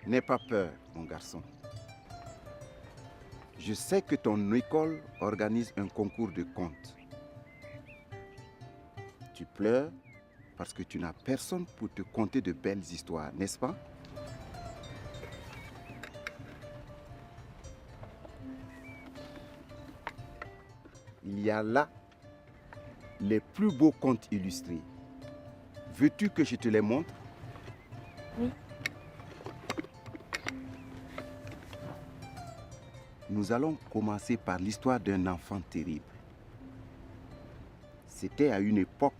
N'aie pas peur, mon garçon. Je sais que ton école organise un concours de contes. Tu pleures parce que tu n'as personne pour te conter de belles histoires, n'est-ce pas? Il y a là les plus beaux contes illustrés. Veux-tu que je te les montre? Oui. Nous allons commencer par l'histoire d'un enfant terrible. C'était à une époque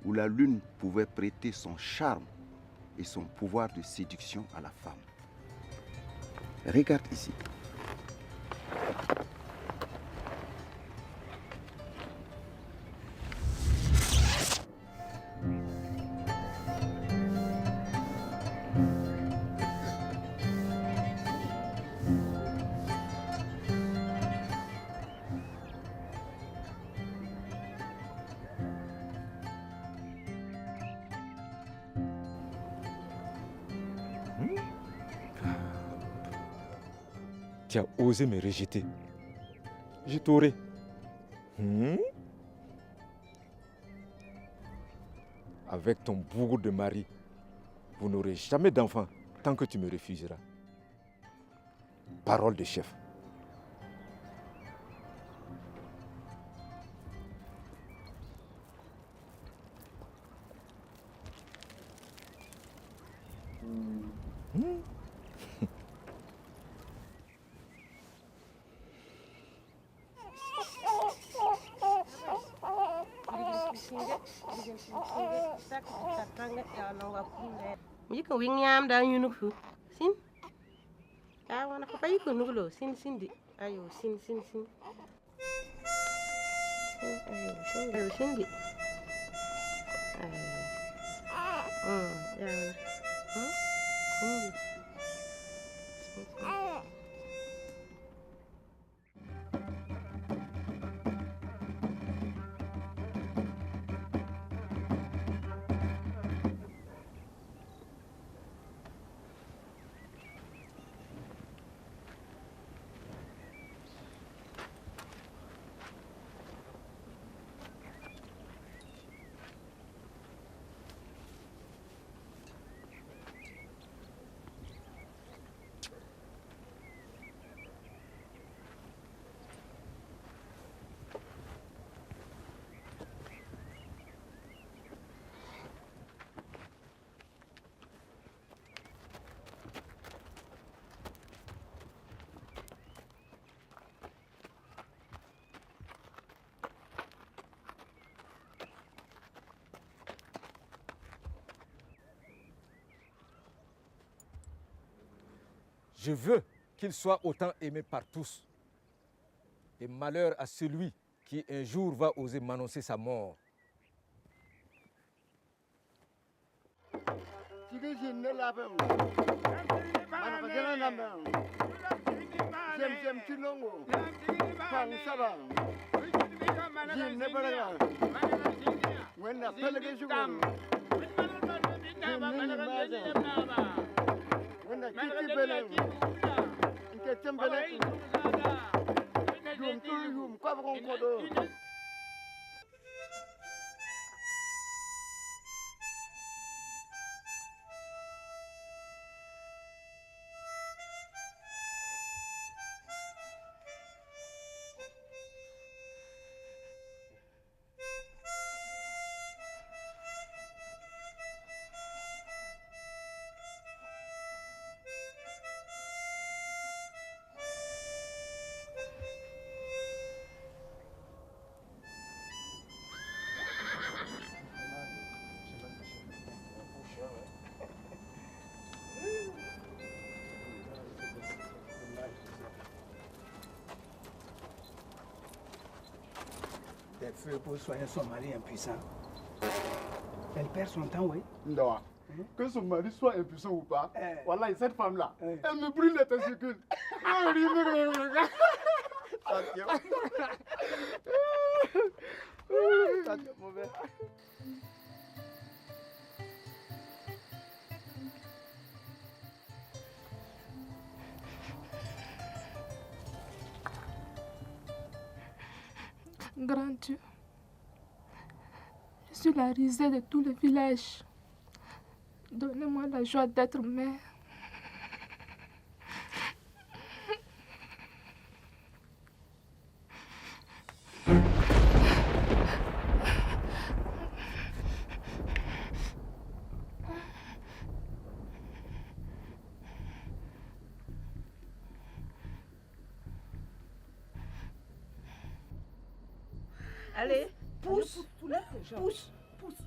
où la lune pouvait prêter son charme et son pouvoir de séduction à la femme. Regarde ici. Tu as osé me rejeter. Je t'aurais. Avec ton bourreau de mari, vous n'aurez jamais d'enfant tant que tu me refuseras. Parole de chef. Yiko wingyam da yunuku. Sin. I want to pay for Nulo. Sin. Ayo, sin. Ayo, Cindy. Yeah. Cindy. Je veux qu'il soit autant aimé par tous. Et malheur à celui qui un jour va oser m'annoncer sa mort. Des feux pour soigner son mari impuissant. Elle perd son temps, oui. Non. Que son mari soit impuissant ou pas, voilà, cette femme-là, elle me brûle les testicules. Ça tient mauvais. Grand Dieu, je suis la risée de tout le village. Donnez-moi la joie d'être mère. Allez, pousse, pousse, pousse,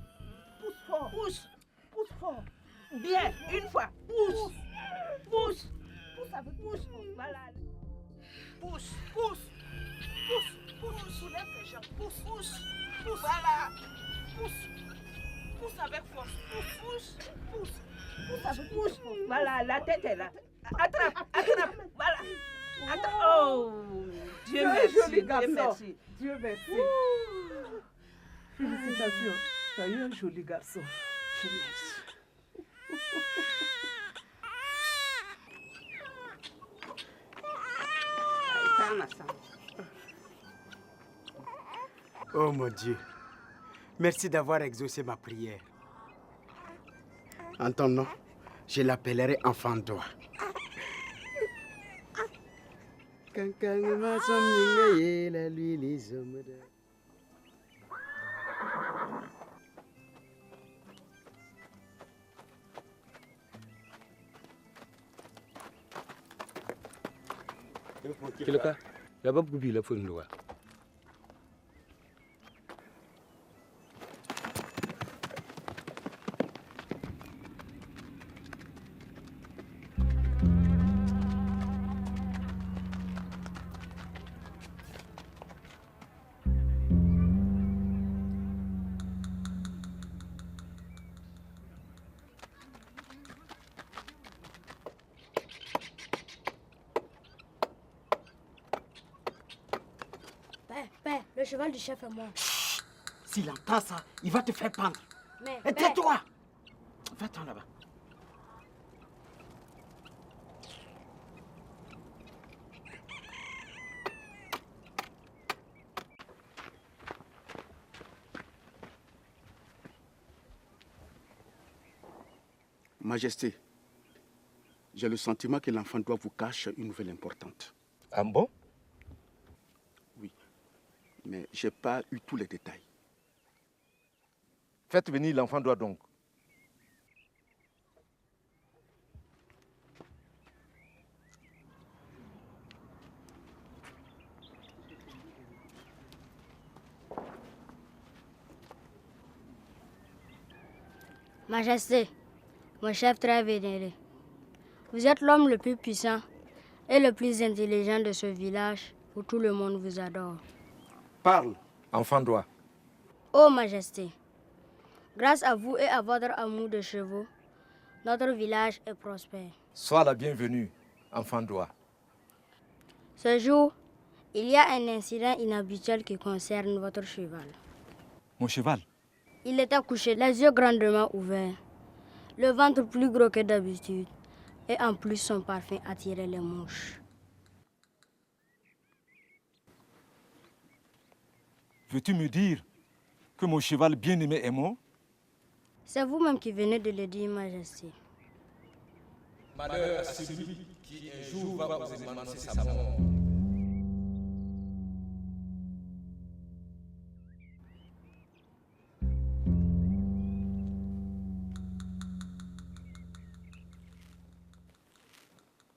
pousse fort, pousse fort. Bien, une fois, pousse, pousse, pousse avec pousse, voilà. Pousse, pousse, pousse, pousse, soulève les jambes, pousse, pousse, pousse, voilà. Pousse, pousse avec force, pousse, pousse, pousse, pousse avec pousse, voilà, la tête est là. Attrape, attrape, voilà. Attrape. Oh, Dieu merci, Dieu merci. Dieu merci. Félicitations. Tu as eu un joli garçon. Dieu merci. Oh mon Dieu, merci d'avoir exaucé ma prière. En ton nom, je l'appellerai enfant d'oie. Kilaka, la babu kubi la fun luwa. Père, le cheval du chef est mort. S'il entend ça, il va te faire pendre. Mais, Et tais-toi! Va-t'en là-bas. Majesté, j'ai le sentiment que l'enfant doit vous cacher une nouvelle importante. Ah bon? Oui, mais je n'ai pas eu tous les détails. Faites venir l'enfant doigt donc. Majesté, mon chef très vénéré, vous êtes l'homme le plus puissant et le plus intelligent de ce village où tout le monde vous adore. Parle, enfant doigt. Ô Majesté, grâce à vous et à votre amour de chevaux, notre village est prospère. Sois la bienvenue, enfant doigt. Ce jour, il y a un incident inhabituel qui concerne votre cheval. Mon cheval? Il était couché, les yeux grandement ouverts, le ventre plus gros que d'habitude, et en plus son parfum attirait les mouches. Veux-tu me dire que mon cheval bien-aimé est mort? C'est vous-même qui venez de le dire, Majesté. Malheur à celui qui un jour va vous annoncer sa mort.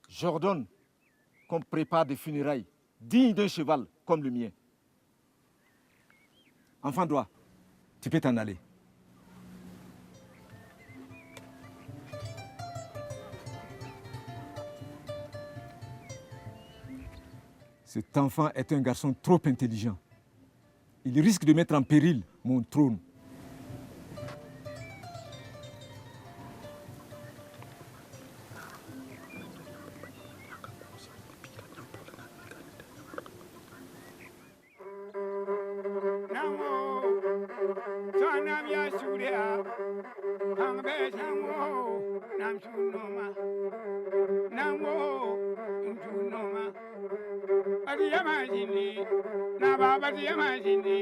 J'ordonne qu'on prépare des funérailles dignes d'un cheval comme le mien. Enfant doigt, tu peux t'en aller. Cet enfant est un garçon trop intelligent. Il risque de mettre en péril mon trône. Yamajini, Nababa Yamajini,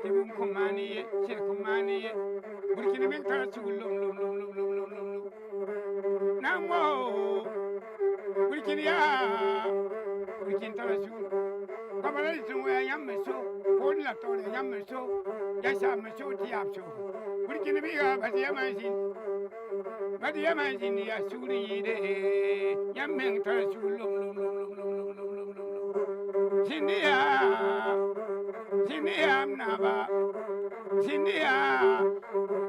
Tibum Kumani, Shirkumani, Burkina Minka, Namo, Burkina, Burkina Tasu, Kabalan, where Yamaso, Podlator, Yamaso, Yasamaso, Tiapso, Burkina Biga, but Yamajin. But the imagine the Asuri, young men turn to Sindia Nava, Sindia,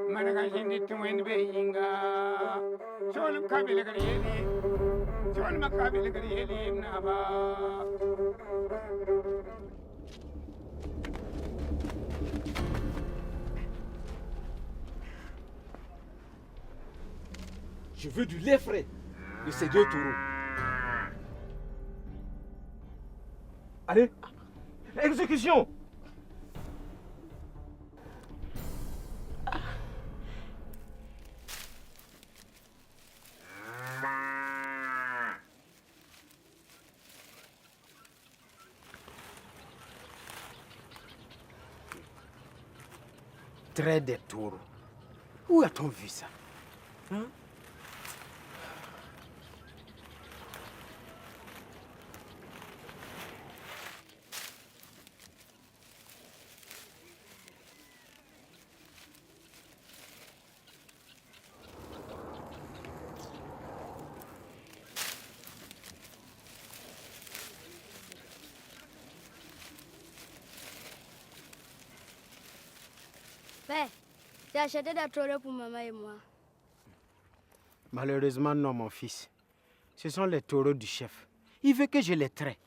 Managajin to win Bayinga, Sol Kabilagari, Sol Macabilagari Nava. Je veux du lait frais de ces 2 taureaux. Allez, exécution! Trait des taureaux. Où a-t-on vu ça? Hein? Père, j'ai acheté des taureaux pour maman et moi. Malheureusement, non, mon fils. Ce sont les taureaux du chef. Il veut que je les traite.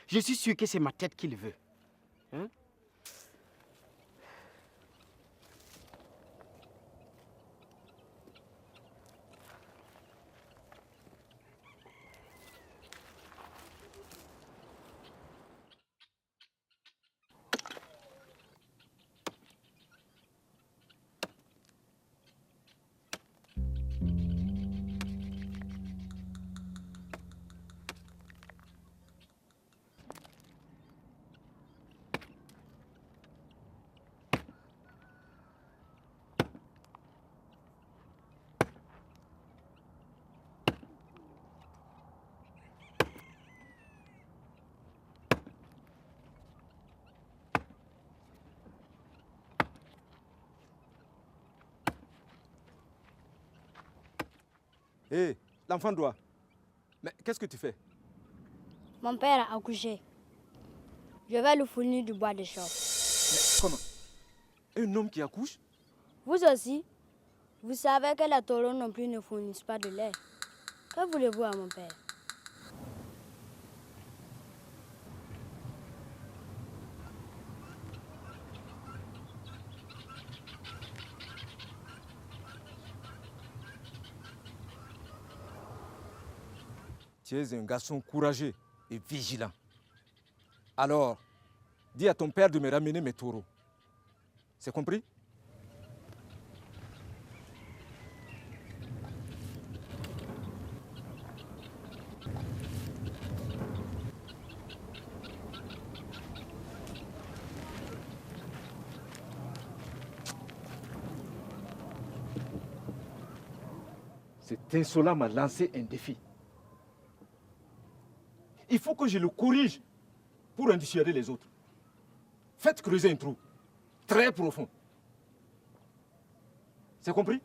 Je suis sûr que c'est ma tête qu'il veut. Hein? Hé, l'enfant doit. Mais qu'est-ce que tu fais? Mon père a accouché. Je vais lui fournir du bois de chauve. Mais comment? Un homme qui accouche? Vous aussi? Vous savez que les taureaux non plus ne fournissent pas de lait. Que voulez-vous à mon père? Tu es un garçon courageux et vigilant. Alors, dis à ton père de me ramener mes taureaux. C'est compris? Cet insolent m'a lancé un défi. Il faut que je le corrige pour en dissuader les autres. Faites creuser un trou très profond. C'est compris?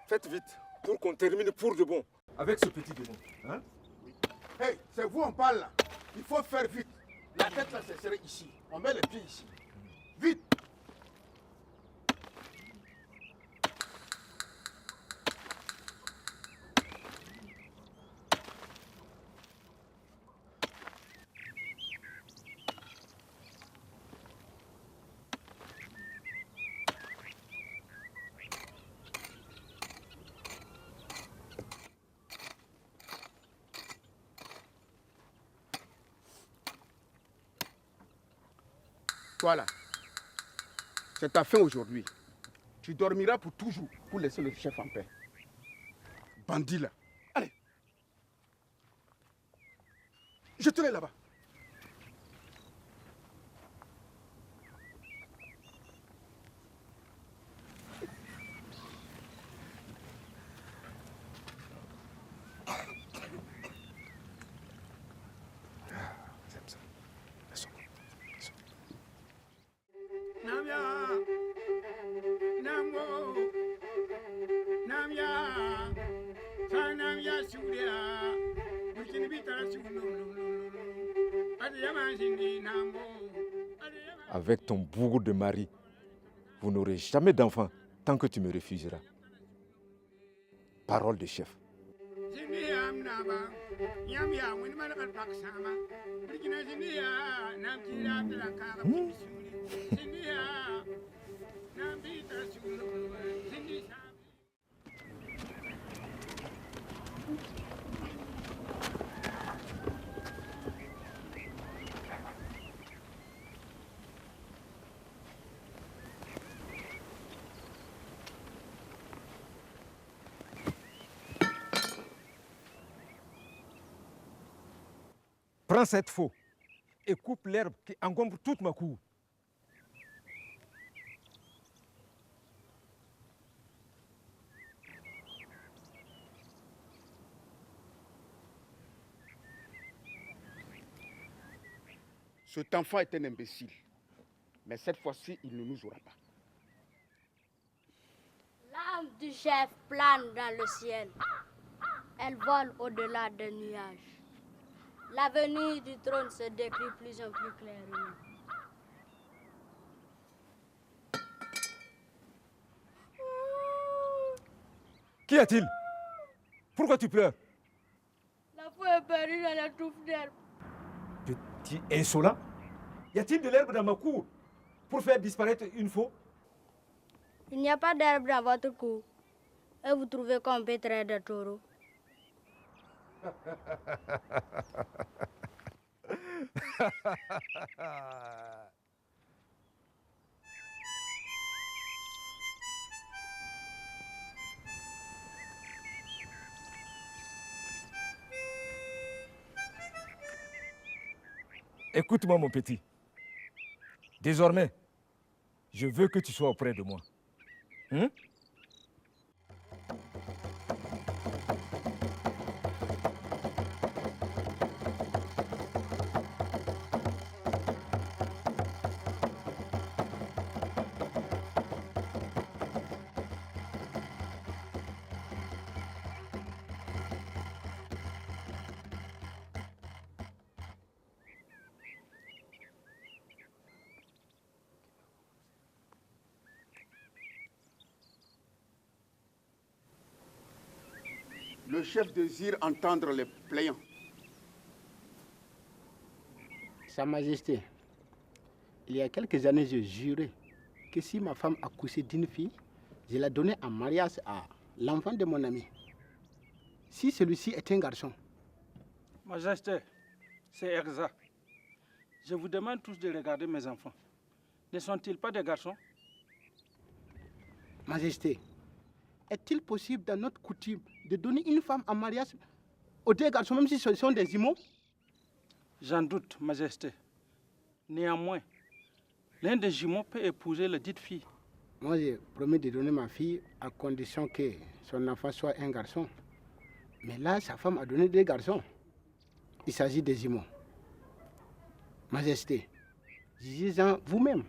Faites vite pour qu'on termine pour de bon avec ce petit démon. Hein? Hey, c'est vous on parle là. Il faut faire vite. La tête là, ce serait ici. On met les pieds ici. Vite. Toi là, c'est ta fin aujourd'hui. Tu dormiras pour toujours pour laisser le chef en paix. Bandit là. Allez. Jetez-les là-bas. Avec ton bourreau de mari, vous n'aurez jamais d'enfant tant que tu me refuseras. Parole de chef. Prends cette faux et coupe l'herbe qui encombre toute ma cour. Cet enfant est un imbécile. Mais cette fois-ci, il ne nous aura pas. L'âme du chef plane dans le ciel. Elle vole au-delà des nuages. L'avenir du trône se décrit plus en plus clairement. Qu'y a-t-il? Pourquoi tu pleures? La fou est perdue dans la touffe d'herbe. Petit insolent. Y a-t-il de l'herbe dans ma cour pour faire disparaître une faux? Il n'y a pas d'herbe dans votre cour. Et vous trouvez qu'on peut traire des taureaux. Écoute-moi, mon petit. Désormais, je veux que tu sois auprès de moi. Hein? Le chef désire entendre les plaignants. Sa Majesté, il y a quelques années, j'ai juré que si ma femme accouchait d'une fille, je la donnais en mariage à l'enfant de mon ami. Si celui-ci est un garçon. Majesté, c'est exact. Je vous demande tous de regarder mes enfants. Ne sont-ils pas des garçons? Majesté, est-il possible dans notre coutume de donner une femme en mariage aux deux garçons, même si ce sont des jumeaux? J'en doute, Majesté. Néanmoins, l'un des jumeaux peut épouser la dite fille. Moi, j'ai promis de donner ma fille à condition que son enfant soit un garçon. Mais là, sa femme a donné deux garçons. Il s'agit des jumeaux. Majesté, jugez-en vous-même.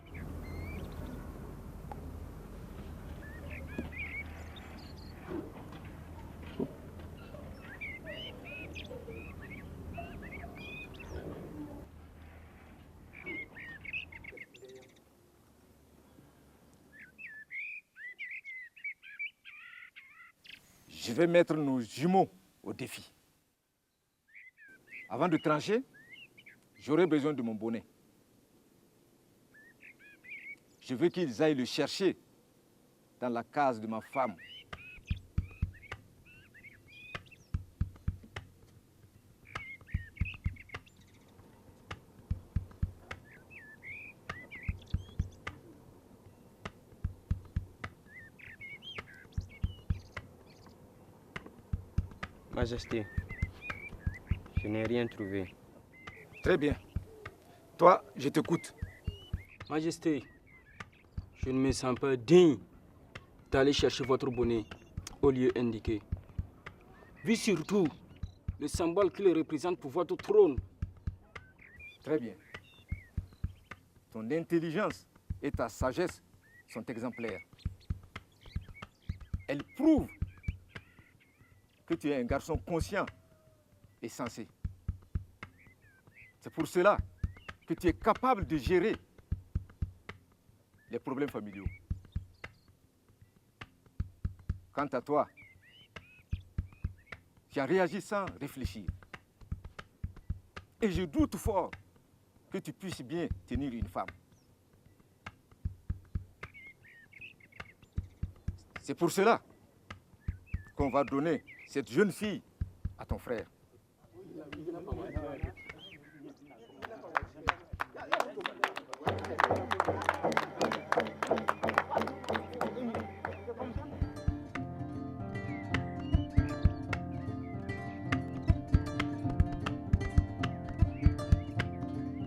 Je vais mettre nos jumeaux au défi. Avant de trancher, j'aurai besoin de mon bonnet. Je veux qu'ils aillent le chercher dans la case de ma femme. Majesté, je n'ai rien trouvé. Très bien. Toi, je t'écoute. Majesté, je ne me sens pas digne d'aller chercher votre bonnet au lieu indiqué. Vu surtout le symbole qu'il représente pour votre trône. Très bien. Ton intelligence et ta sagesse sont exemplaires. Elles prouvent que tu es un garçon conscient et sensé. C'est pour cela que tu es capable de gérer les problèmes familiaux. Quant à toi, tu as réagi sans réfléchir. Et je doute fort que tu puisses bien tenir une femme. C'est pour cela qu'on va donner cette jeune fille à ton frère.